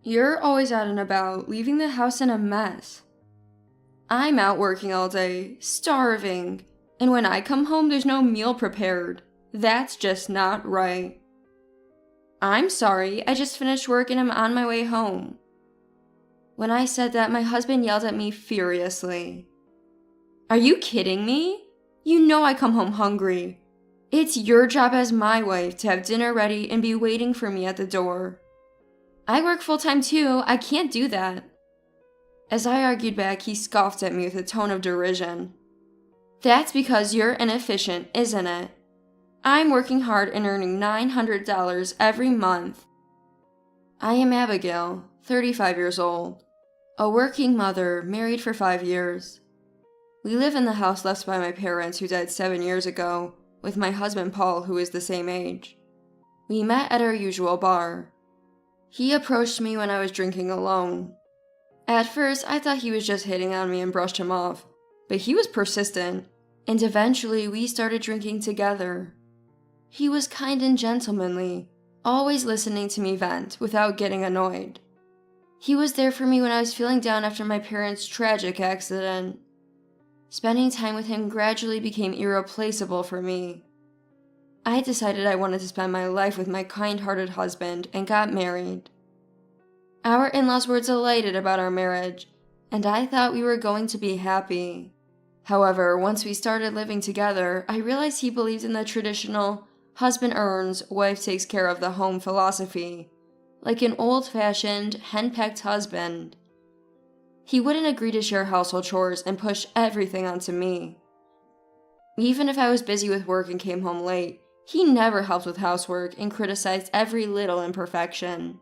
You're always out and about, leaving the house in a mess. I'm out working all day, starving, and when I come home there's no meal prepared. That's just not right. I'm sorry, I just finished work and I'm on my way home. When I said that, my husband yelled at me furiously. Are you kidding me? You know I come home hungry. It's your job as my wife to have dinner ready and be waiting for me at the door. I work full-time too, I can't do that. As I argued back, he scoffed at me with a tone of derision. That's because you're inefficient, isn't it? I'm working hard and earning $900 every month. I am Abigail, 35 years old, a working mother, married for 5 years. We live in the house left by my parents who died 7 years ago, with my husband Paul, who is the same age. We met at our usual bar. He approached me when I was drinking alone. At first, I thought he was just hitting on me and brushed him off, but he was persistent, and eventually we started drinking together. He was kind and gentlemanly, always listening to me vent without getting annoyed. He was there for me when I was feeling down after my parents' tragic accident. Spending time with him gradually became irreplaceable for me. I decided I wanted to spend my life with my kind-hearted husband and got married. Our in-laws were delighted about our marriage, and I thought we were going to be happy. However, once we started living together, I realized he believed in the traditional husband earns, wife takes care of the home philosophy, like an old-fashioned, hen-pecked husband. He wouldn't agree to share household chores and push everything onto me. Even if I was busy with work and came home late, he never helped with housework and criticized every little imperfection.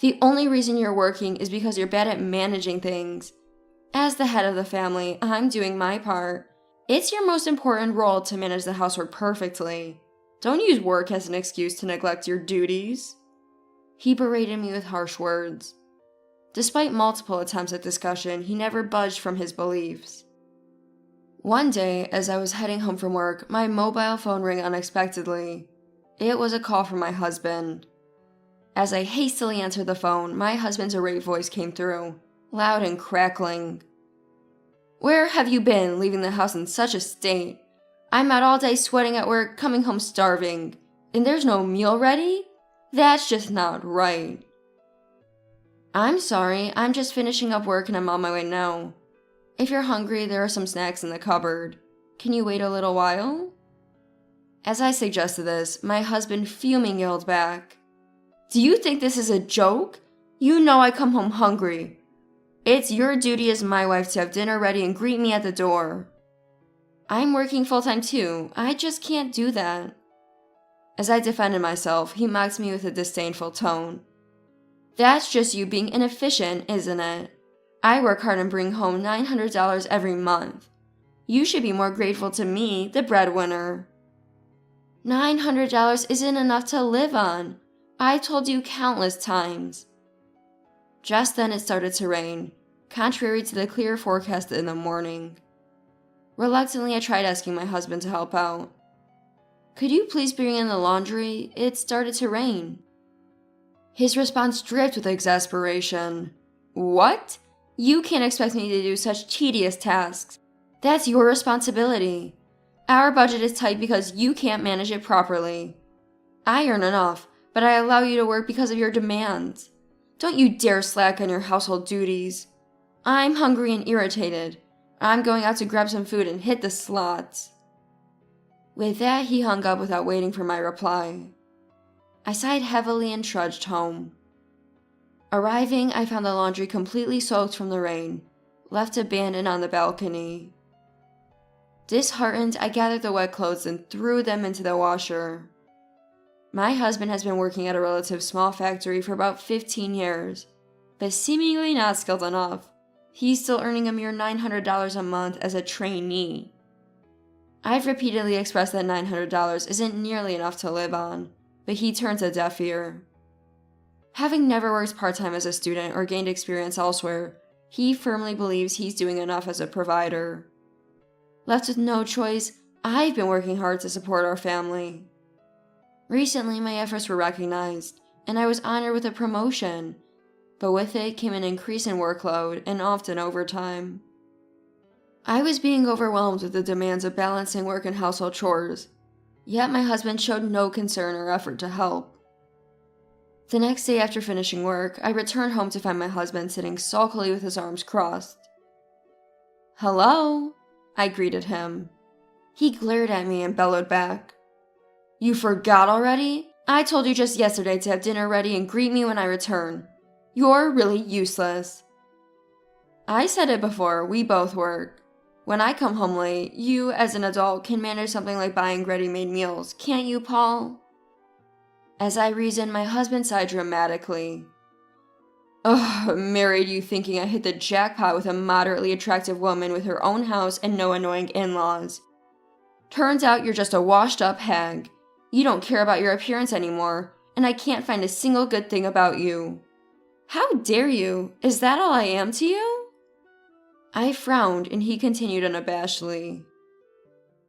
The only reason you're working is because you're bad at managing things. As the head of the family, I'm doing my part. It's your most important role to manage the housework perfectly. Don't use work as an excuse to neglect your duties. He berated me with harsh words. Despite multiple attempts at discussion, he never budged from his beliefs. One day, as I was heading home from work, my mobile phone rang unexpectedly. It was a call from my husband. As I hastily answered the phone, my husband's irate voice came through, loud and crackling. Where have you been, leaving the house in such a state? I'm out all day sweating at work, coming home starving, and there's no meal ready? That's just not right. I'm sorry, I'm just finishing up work and I'm on my way now. If you're hungry, there are some snacks in the cupboard. Can you wait a little while? As I suggested this, my husband fuming yelled back, Do you think this is a joke? You know I come home hungry. It's your duty as my wife to have dinner ready and greet me at the door. I'm working full-time too, I just can't do that. As I defended myself, he mocked me with a disdainful tone. That's just you being inefficient, isn't it? I work hard and bring home $900 every month. You should be more grateful to me, the breadwinner. $900 isn't enough to live on. I told you countless times. Just then it started to rain, contrary to the clear forecast in the morning. Reluctantly, I tried asking my husband to help out. Could you please bring in the laundry? It started to rain. His response dripped with exasperation. What? You can't expect me to do such tedious tasks. That's your responsibility. Our budget is tight because you can't manage it properly. I earn enough, but I allow you to work because of your demands. Don't you dare slack on your household duties. I'm hungry and irritated. I'm going out to grab some food and hit the slots. With that, he hung up without waiting for my reply. I sighed heavily and trudged home. Arriving, I found the laundry completely soaked from the rain, left abandoned on the balcony. Disheartened, I gathered the wet clothes and threw them into the washer. My husband has been working at a relative small factory for about 15 years, but seemingly not skilled enough. He's still earning a mere $900 a month as a trainee. I've repeatedly expressed that $900 isn't nearly enough to live on, but he turns a deaf ear. Having never worked part-time as a student or gained experience elsewhere, he firmly believes he's doing enough as a provider. Left with no choice, I've been working hard to support our family. Recently, my efforts were recognized, and I was honored with a promotion, but with it came an increase in workload and often overtime. I was being overwhelmed with the demands of balancing work and household chores, yet my husband showed no concern or effort to help. The next day after finishing work, I returned home to find my husband sitting sulkily with his arms crossed. "Hello?" I greeted him. He glared at me and bellowed back. "You forgot already? I told you just yesterday to have dinner ready and greet me when I return. You're really useless." "I said it before, we both work. When I come home late, you, as an adult, can manage something like buying ready-made meals, can't you, Paul?" As I reasoned, my husband sighed dramatically. "Ugh, married you thinking I hit the jackpot with a moderately attractive woman with her own house and no annoying in-laws. Turns out you're just a washed-up hag. You don't care about your appearance anymore, and I can't find a single good thing about you. How dare you? Is that all I am to you?" I frowned, and he continued unabashedly.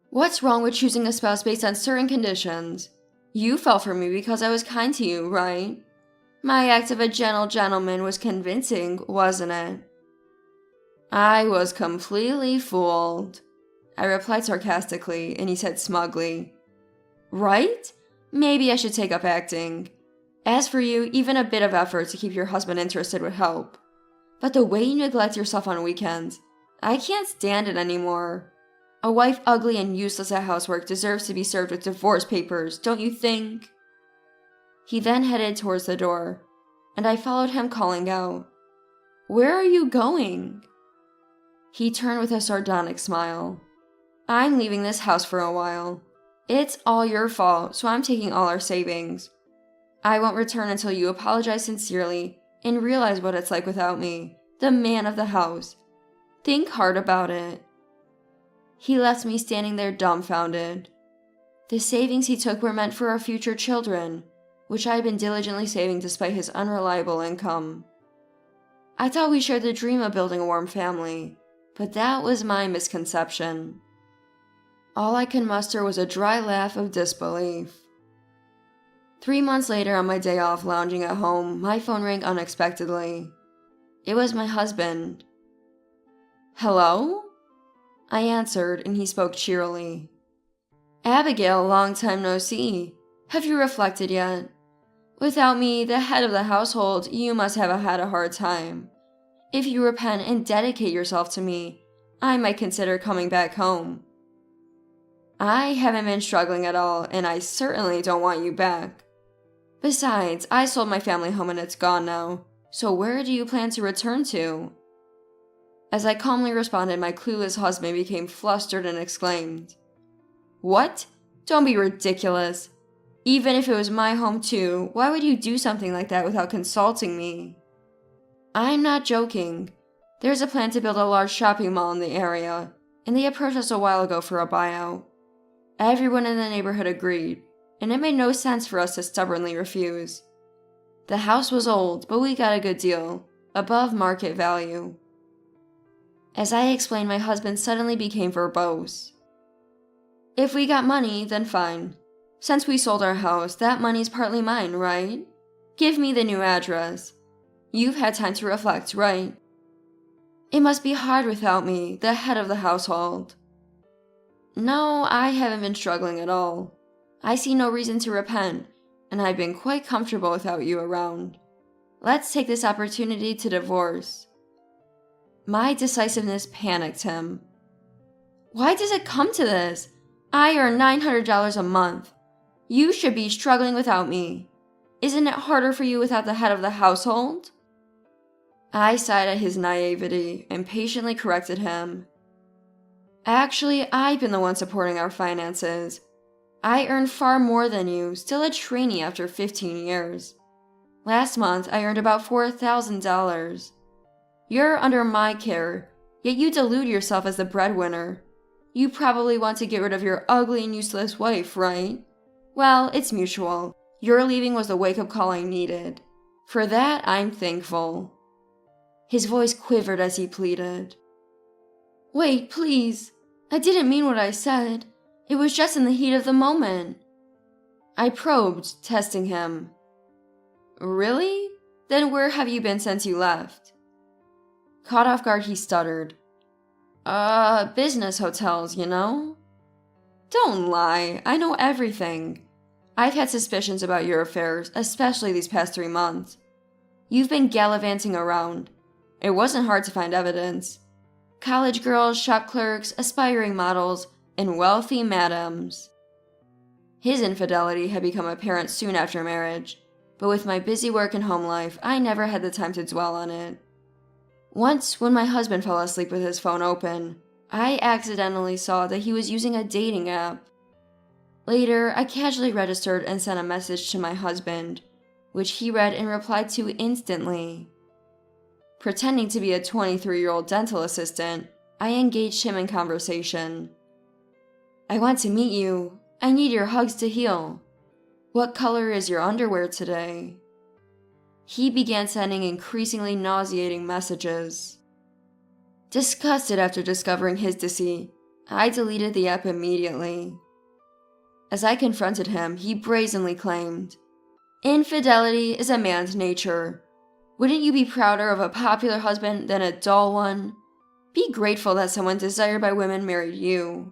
"What's wrong with choosing a spouse based on certain conditions? You fell for me because I was kind to you, right? My act of a gentle gentleman was convincing, wasn't it?" "I was completely fooled," I replied sarcastically, and he said smugly, "Right? Maybe I should take up acting. As for you, even a bit of effort to keep your husband interested would help. But the way you neglect yourself on weekends, I can't stand it anymore. A wife ugly and useless at housework deserves to be served with divorce papers, don't you think?" He then headed towards the door, and I followed him calling out, "Where are you going?" He turned with a sardonic smile. "I'm leaving this house for a while. It's all your fault, so I'm taking all our savings. I won't return until you apologize sincerely and realize what it's like without me, the man of the house. Think hard about it." He left me standing there dumbfounded. The savings he took were meant for our future children, which I had been diligently saving despite his unreliable income. I thought we shared the dream of building a warm family, but that was my misconception. All I could muster was a dry laugh of disbelief. 3 months later, on my day off lounging at home, my phone rang unexpectedly. It was my husband. "Hello?" I answered, and he spoke cheerily. "Abigail, long time no see. Have you reflected yet? Without me, the head of the household, you must have had a hard time. If you repent and dedicate yourself to me, I might consider coming back home." "I haven't been struggling at all, and I certainly don't want you back. Besides, I sold my family home and it's gone now, so where do you plan to return to?" As I calmly responded, my clueless husband became flustered and exclaimed, "What? Don't be ridiculous. Even if it was my home too, why would you do something like that without consulting me?" "I'm not joking. There's a plan to build a large shopping mall in the area, and they approached us a while ago for a buyout. Everyone in the neighborhood agreed, and it made no sense for us to stubbornly refuse. The house was old, but we got a good deal, above market value." As I explained, my husband suddenly became verbose. "If we got money, then fine. Since we sold our house, that money's partly mine, right? Give me the new address. You've had time to reflect, right? It must be hard without me, the head of the household." "No, I haven't been struggling at all. I see no reason to repent, and I've been quite comfortable without you around. Let's take this opportunity to divorce." My decisiveness panicked him. "Why does it come to this? I earn $900 a month. You should be struggling without me. Isn't it harder for you without the head of the household?" I sighed at his naivety and patiently corrected him. "Actually, I've been the one supporting our finances. I earn far more than you, still a trainee after 15 years. Last month, I earned about $4,000. You're under my care, yet you delude yourself as the breadwinner. You probably want to get rid of your ugly and useless wife, right? Well, it's mutual. Your leaving was the wake-up call I needed. For that, I'm thankful." His voice quivered as he pleaded. "Wait, please. I didn't mean what I said. It was just in the heat of the moment." I probed, testing him. "Really? Then where have you been since you left? Caught off guard, he stuttered. Business hotels, you know? Don't lie, I know everything. I've had suspicions about your affairs, especially these past 3 months. You've been gallivanting around. It wasn't hard to find evidence. College girls, shop clerks, aspiring models, and wealthy madams. His infidelity had become apparent soon after marriage, but with my busy work and home life, I never had the time to dwell on it. Once, when my husband fell asleep with his phone open, I accidentally saw that he was using a dating app. Later, I casually registered and sent a message to my husband, which he read and replied to instantly. Pretending to be a 23-year-old dental assistant, I engaged him in conversation. I want to meet you. I need your hugs to heal. What color is your underwear today? He began sending increasingly nauseating messages. Disgusted after discovering his deceit, I deleted the app immediately. As I confronted him, he brazenly claimed, "Infidelity is a man's nature. Wouldn't you be prouder of a popular husband than a dull one? Be grateful that someone desired by women married you."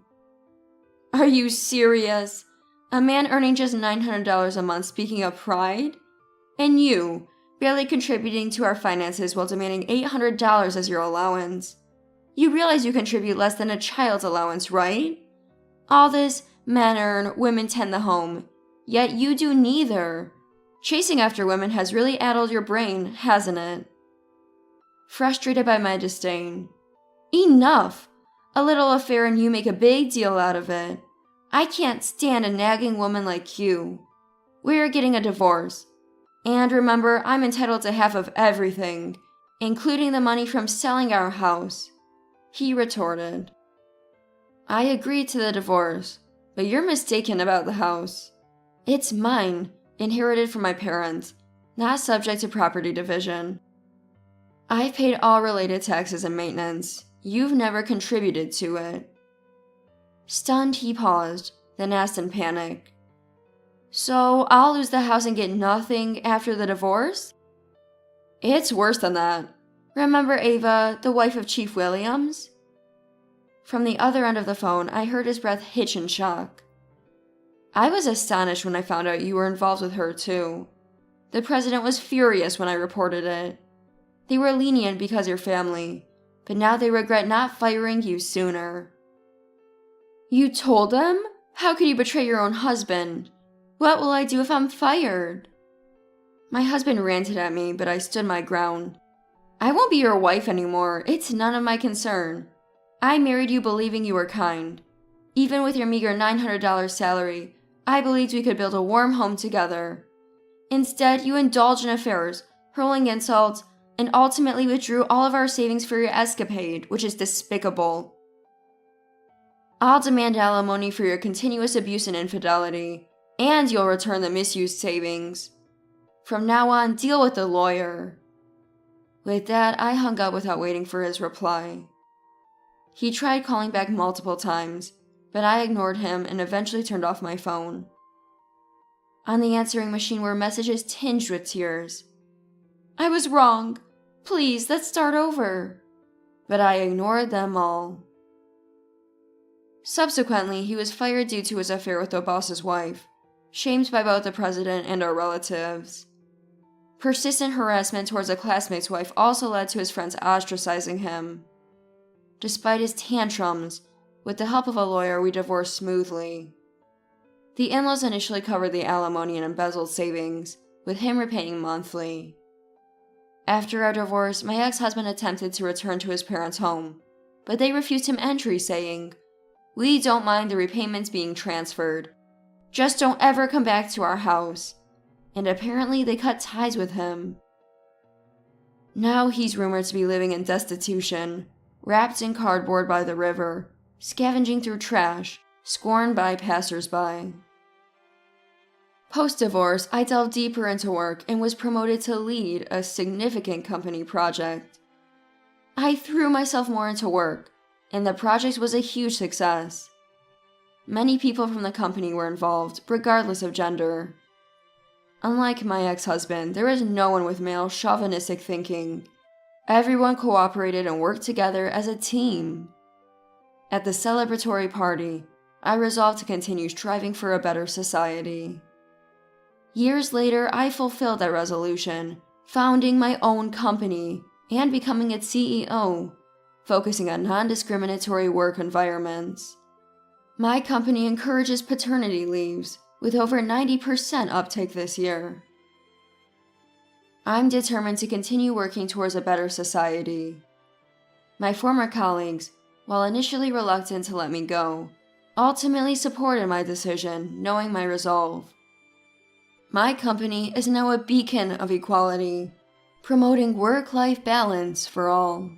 Are you serious? A man earning just $900 a month speaking of pride? And you, barely contributing to our finances while demanding $800 as your allowance. You realize you contribute less than a child's allowance, right? All this, men earn, women tend the home. Yet you do neither. Chasing after women has really addled your brain, hasn't it? Frustrated by my disdain. Enough! A little affair and you make a big deal out of it. I can't stand a nagging woman like you. We're getting a divorce. And remember, I'm entitled to half of everything, including the money from selling our house. He retorted. I agreed to the divorce, but you're mistaken about the house. It's mine, inherited from my parents, not subject to property division. I've paid all related taxes and maintenance. You've never contributed to it. Stunned, he paused, then asked in panic. So I'll lose the house and get nothing after the divorce? It's worse than that. Remember Ava, the wife of Chief Williams? From the other end of the phone, I heard his breath hitch in shock. I was astonished when I found out you were involved with her too. The president was furious when I reported it. They were lenient because your family, but now they regret not firing you sooner. You told them? How could you betray your own husband? What will I do if I'm fired? My husband ranted at me, but I stood my ground. I won't be your wife anymore. It's none of my concern. I married you believing you were kind. Even with your meager $900 salary, I believed we could build a warm home together. Instead, you indulged in affairs, hurling insults, and ultimately withdrew all of our savings for your escapade, which is despicable. I'll demand alimony for your continuous abuse and infidelity, and you'll return the misused savings. From now on, deal with the lawyer. With that, I hung up without waiting for his reply. He tried calling back multiple times, but I ignored him and eventually turned off my phone. On the answering machine were messages tinged with tears. I was wrong. Please, let's start over. But I ignored them all. Subsequently, he was fired due to his affair with the boss's wife, shamed by both the president and our relatives. Persistent harassment towards a classmate's wife also led to his friends ostracizing him. Despite his tantrums, with the help of a lawyer, we divorced smoothly. The in-laws initially covered the alimony and embezzled savings, with him repaying monthly. After our divorce, my ex-husband attempted to return to his parents' home, but they refused him entry, saying, "We don't mind the repayments being transferred. Just don't ever come back to our house." And apparently they cut ties with him. Now he's rumored to be living in destitution, wrapped in cardboard by the river, scavenging through trash, scorned by passers-by. Post-divorce, I delved deeper into work and was promoted to lead a significant company project. I threw myself more into work, and the project was a huge success. Many people from the company were involved, regardless of gender. Unlike my ex-husband, there was no one with male chauvinistic thinking. Everyone cooperated and worked together as a team. At the celebratory party, I resolved to continue striving for a better society. Years later, I fulfilled that resolution, founding my own company and becoming its CEO, focusing on non-discriminatory work environments. My company encourages paternity leaves, with over 90% uptake this year. I'm determined to continue working towards a better society. My former colleagues, while initially reluctant to let me go, ultimately supported my decision, knowing my resolve. My company is now a beacon of equality, promoting work-life balance for all.